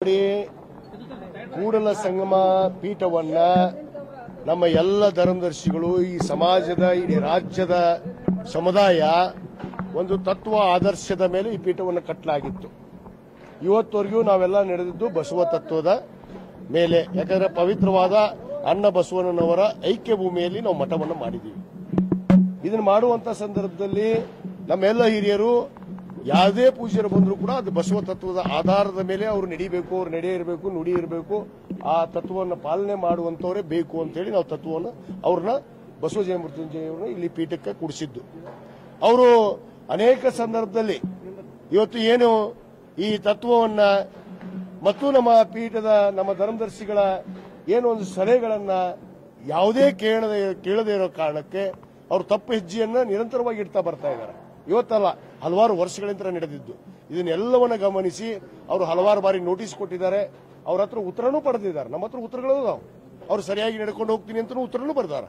ನೋಡಿ, ಕೂಡಲ ಸಂಗಮ ಪೀಠವನ್ನ ನಮ್ಮ ಎಲ್ಲ ಧರ್ಮದರ್ಶಿಗಳು, ಈ ಸಮಾಜದ, ಇಡೀ ರಾಜ್ಯದ ಸಮುದಾಯ ಒಂದು ತತ್ವ ಆದರ್ಶದ ಮೇಲೆ ಈ ಪೀಠವನ್ನು ಕಟ್ಟಲಾಗಿತ್ತು. ಇವತ್ತವರೆಗೂ ನಾವೆಲ್ಲ ನಡೆದಿದ್ದು ಬಸವ ತತ್ವದ ಮೇಲೆ. ಯಾಕಂದ್ರೆ ಪವಿತ್ರವಾದ ಅಣ್ಣ ಬಸವಣ್ಣನವರ ಐಕ್ಯ ಭೂಮಿಯಲ್ಲಿ ನಾವು ಮಠವನ್ನು ಮಾಡಿದ್ದೀವಿ. ಇದನ್ನು ಮಾಡುವಂತ ಸಂದರ್ಭದಲ್ಲಿ ನಮ್ಮೆಲ್ಲ ಹಿರಿಯರು ಯಾವುದೇ ಪೂಜ್ಯರು ಬಂದರೂ ಕೂಡ ಅದು ಬಸವ ತತ್ವದ ಆಧಾರದ ಮೇಲೆ ಅವರು ನಡಿಬೇಕು, ಅವ್ರು ನಡೆ ಇರಬೇಕು, ನುಡಿ ಇರಬೇಕು, ಆ ತತ್ವವನ್ನು ಪಾಲನೆ ಮಾಡುವಂತವರೇ ಬೇಕು ಅಂತೇಳಿ ನಾವು ತತ್ವವನ್ನು ಅವ್ರನ್ನ ಬಸವ ಜಯಮೃತ್ಯುಂಜಯವ್ರನ್ನ ಇಲ್ಲಿ ಪೀಠಕ್ಕೆ ಕೂಡಿಸಿದ್ದು. ಅವರು ಅನೇಕ ಸಂದರ್ಭದಲ್ಲಿ ಇವತ್ತು ಏನು ಈ ತತ್ವವನ್ನ ಮತ್ತು ನಮ್ಮ ಪೀಠದ ನಮ್ಮ ಧರ್ಮದರ್ಶಿಗಳ ಏನು ಒಂದು ಸಲಹೆಗಳನ್ನ ಯಾವುದೇ ಕೇಳದೇ ಇರೋ ಕಾರಣಕ್ಕೆ ಅವರು ತಪ್ಪು ಹೆಜ್ಜೆಯನ್ನ ನಿರಂತರವಾಗಿ ಇಡ್ತಾ ಬರ್ತಾ ಇದ್ದಾರೆ. ಇವತ್ತಲ್ಲ, ಹಲವಾರು ವರ್ಷಗಳಿಂದ ನಡೆದಿದ್ದು. ಇದನ್ನೆಲ್ಲವನ್ನ ಗಮನಿಸಿ ಅವರು ಹಲವಾರು ಬಾರಿ ನೋಟಿಸ್ ಕೊಟ್ಟಿದ್ದಾರೆ. ಅವ್ರ ಹತ್ರ ಉತ್ತರನೂ ಪಡೆದಿದ್ದಾರೆ. ನಮ್ಮ ಹತ್ರ ಉತ್ತರಗಳು ನಾವು ಅವ್ರು ಸರಿಯಾಗಿ ನಡ್ಕೊಂಡು ಹೋಗ್ತೀನಿ ಅಂತ ಉತ್ತರನೂ ಬರ್ತಾರೆ.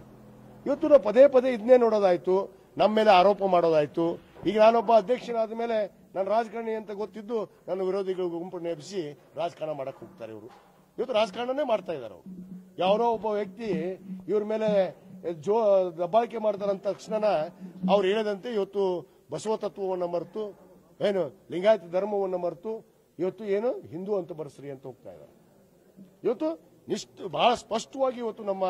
ಇವತ್ತು ನಾವು ಪದೇ ಪದೇ ಇದನ್ನೇ ನೋಡೋದಾಯ್ತು, ನಮ್ಮ ಮೇಲೆ ಆರೋಪ ಮಾಡೋದಾಯ್ತು. ಈಗ ನಾನೊಬ್ಬ ಅಧ್ಯಕ್ಷನಾದ ಮೇಲೆ ನಾನು ರಾಜಕಾರಣಿ ಅಂತ ಗೊತ್ತಿದ್ದು ನನ್ನ ವಿರೋಧಿಗಳು ಗುಂಪನ್ನು ಎಬ್ಬಿಸಿ ರಾಜಕಾರಣ ಮಾಡಕ್ ಹೋಗ್ತಾರೆ. ಇವರು ಇವತ್ತು ರಾಜಕಾರಣನೇ ಮಾಡ್ತಾ ಇದ್ದಾರೆ. ಅವರು ಯಾರೋ ಒಬ್ಬ ವ್ಯಕ್ತಿ ಇವ್ರ ಮೇಲೆ ದಬ್ಬಾಳಿಕೆ ಮಾಡ್ತಾರೆ ಅಂದ ತಕ್ಷಣ ಅವ್ರು ಹೇಳದಂತೆ ಇವತ್ತು ಬಸವ ತತ್ವವನ್ನು ಮರೆತು ಏನು ಲಿಂಗಾಯತ ಧರ್ಮವನ್ನು ಮರೆತು ಇವತ್ತು ಏನು ಹಿಂದೂ ಅಂತ ಬರ್ಸ್ರಿ ಅಂತ ಹೋಗ್ತಾ ಇದ್ದಾರೆ. ಇವತ್ತು ಬಹಳ ಸ್ಪಷ್ಟವಾಗಿ ಇವತ್ತು ನಮ್ಮ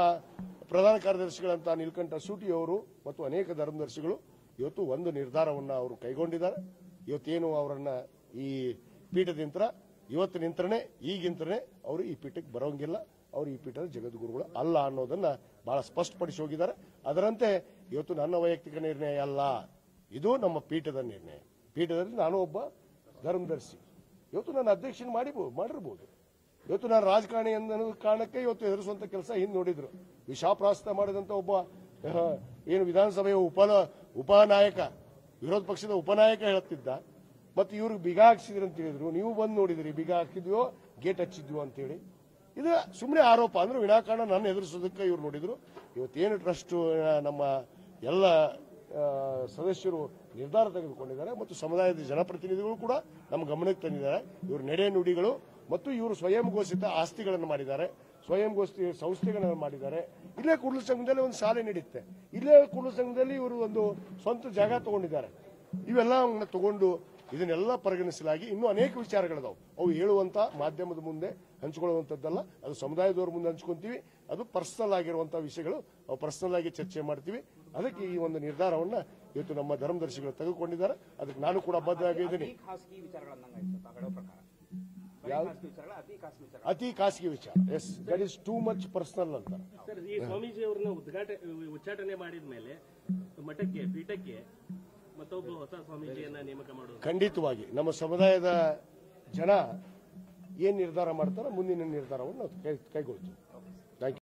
ಪ್ರಧಾನ ಕಾರ್ಯದರ್ಶಿಗಳಂತ ನೀಲಕಂಠ ಸೂಟಿ ಅವರು ಮತ್ತು ಅನೇಕ ಧರ್ಮದರ್ಶಿಗಳು ಇವತ್ತು ಒಂದು ನಿರ್ಧಾರವನ್ನು ಅವರು ಕೈಗೊಂಡಿದ್ದಾರೆ. ಇವತ್ತೇನು ಅವರನ್ನ ಈ ಪೀಠದಿಂದ ಇವತ್ತಿನಿಂತರನೇ ಈಗಿಂತರನೇ ಅವರು ಈ ಪೀಠಕ್ಕೆ ಬರೋಂಗಿಲ್ಲ, ಅವರು ಈ ಪೀಠದ ಜಗದ್ಗುರುಗಳು ಅಲ್ಲ ಅನ್ನೋದನ್ನ ಬಹಳ ಸ್ಪಷ್ಟಪಡಿಸಿ ಹೋಗಿದ್ದಾರೆ. ಅದರಂತೆ ಇವತ್ತು ನನ್ನ ವೈಯಕ್ತಿಕ ನಿರ್ಣಯ ಅಲ್ಲ, ಇದು ನಮ್ಮ ಪೀಠದ ನಿರ್ಣಯ. ಪೀಠದಲ್ಲಿ ನಾನು ಒಬ್ಬ ಧರ್ಮದರ್ಶಿ. ಇವತ್ತು ನನ್ನ ಅಧ್ಯಕ್ಷನ ಮಾಡಿರ್ಬೋದು. ಇವತ್ತು ನಾನು ರಾಜಕಾರಣಿ ಅನ್ನೋ ಕಾರಣಕ್ಕೆ ಇವತ್ತು ಎದುರಿಸುವಂತ ಕೆಲಸ ಹಿಂದೆ ನೋಡಿದ್ರು. ವಿಷಾಪ್ರಾಸ್ತ ಮಾಡಿದಂತ ಒಬ್ಬ ಏನು ವಿಧಾನಸಭೆಯ ಉಪನಾಯಕ, ವಿರೋಧ ಪಕ್ಷದ ಉಪನಾಯಕ ಹೇಳುತ್ತಿದ್ದ. ಮತ್ತೆ ಇವ್ರಿಗೆ ಬಿಗ ಹಾಕ್ಸಿದ್ರಿ ಅಂತ ಹೇಳಿದ್ರು. ನೀವು ಬಂದು ನೋಡಿದ್ರಿ ಬಿಗ ಹಾಕಿದ್ವೋ ಗೇಟ್ ಹಚ್ಚಿದ್ವೋ ಅಂತೇಳಿ. ಇದು ಸುಮ್ಮನೆ ಆರೋಪ. ಅಂದ್ರೆ ವಿನಾಕಾರಣ ನನ್ನ ಎದುರಿಸೋದಕ್ಕೆ ಇವ್ರು ನೋಡಿದ್ರು. ಇವತ್ತೇನು ಟ್ರಸ್ಟ್ ನಮ್ಮ ಎಲ್ಲ ಸದಸ್ಯರು ನಿರ್ಧಾರ ತೆಗೆದುಕೊಂಡಿದ್ದಾರೆ ಮತ್ತು ಸಮುದಾಯದ ಜನಪ್ರತಿನಿಧಿಗಳು ಕೂಡ ನಮ್ಮ ಗಮನಕ್ಕೆ ತಂದಿದ್ದಾರೆ. ಇವರು ನಡೆ ನುಡಿಗಳು ಮತ್ತು ಇವರು ಸ್ವಯಂ ಘೋಷಿತ ಆಸ್ತಿಗಳನ್ನು ಮಾಡಿದ್ದಾರೆ, ಸ್ವಯಂ ಘೋಷಿತ ಸಂಸ್ಥೆಗಳನ್ನು ಮಾಡಿದ್ದಾರೆ. ಇಲ್ಲೇ ಕೂಡಲ ಸಂಘದಲ್ಲಿ ಒಂದು ಶಾಲೆ ನಡೆಯುತ್ತೆ, ಇಲ್ಲೇ ಕೂಡಲ ಸಂಘದಲ್ಲಿ ಇವರು ಒಂದು ಸ್ವಂತ ಜಾಗ ತಗೊಂಡಿದ್ದಾರೆ. ಇವೆಲ್ಲ ತಗೊಂಡು ಇದನ್ನೆಲ್ಲ ಪರಿಗಣಿಸಲಾಗಿ ಇನ್ನೂ ಅನೇಕ ವಿಚಾರಗಳಿದಾವೆ. ಅವು ಹೇಳುವಂತ ಮಾಧ್ಯಮದ ಮುಂದೆ ಹಂಚಿಕೊಳ್ಳುವಂತದ್ದಲ್ಲ, ಅದು ಸಮುದಾಯದವ್ರ ಮುಂದೆ ಹಂಚ್ಕೊಂತೀವಿ. ಅದು ಪರ್ಸನಲ್ ಆಗಿರುವಂತಹ ವಿಷಯಗಳು, ಅವು ಪರ್ಸನಲ್ ಆಗಿ ಚರ್ಚೆ ಮಾಡ್ತೀವಿ. ಅದಕ್ಕೆ ಈ ಒಂದು ನಿರ್ಧಾರವನ್ನ ಇವತ್ತು ನಮ್ಮ ಧರ್ಮದರ್ಶಿಗಳು ತೆಗೆದುಕೊಂಡಿದ್ದಾರೆ. ಅದಕ್ಕೆ ನಾನು ಕೂಡ ಬದ್ಧವಾಗಿದ್ದೀನಿ. ಅತಿ ಖಾಸಗಿ ವಿಚಾರ, yes, that is too much personal ಅಂತ. ಈ ಸ್ವಾಮೀಜಿ ಅವರನ್ನ ಉಚ್ಚಾಟನೆ ಮಾಡಿದ ಮೇಲೆ ಮಠಕ್ಕೆ ಪೀಠಕ್ಕೆ ಮತ್ತೊಬ್ಬ ಹೊಸ ಸ್ವಾಮೀಜಿಯನ್ನ ನೇಮಕ ಮಾಡೋದು ಖಂಡಿತವಾಗಿ ನಮ್ಮ ಸಮುದಾಯದ ಜನ ಏನ್ ನಿರ್ಧಾರ ಮಾಡ್ತಾರೋ ಮುಂದಿನ ನಿರ್ಧಾರವನ್ನು ನಾವು ಕೈಗೊಳ್ತೀವಿ.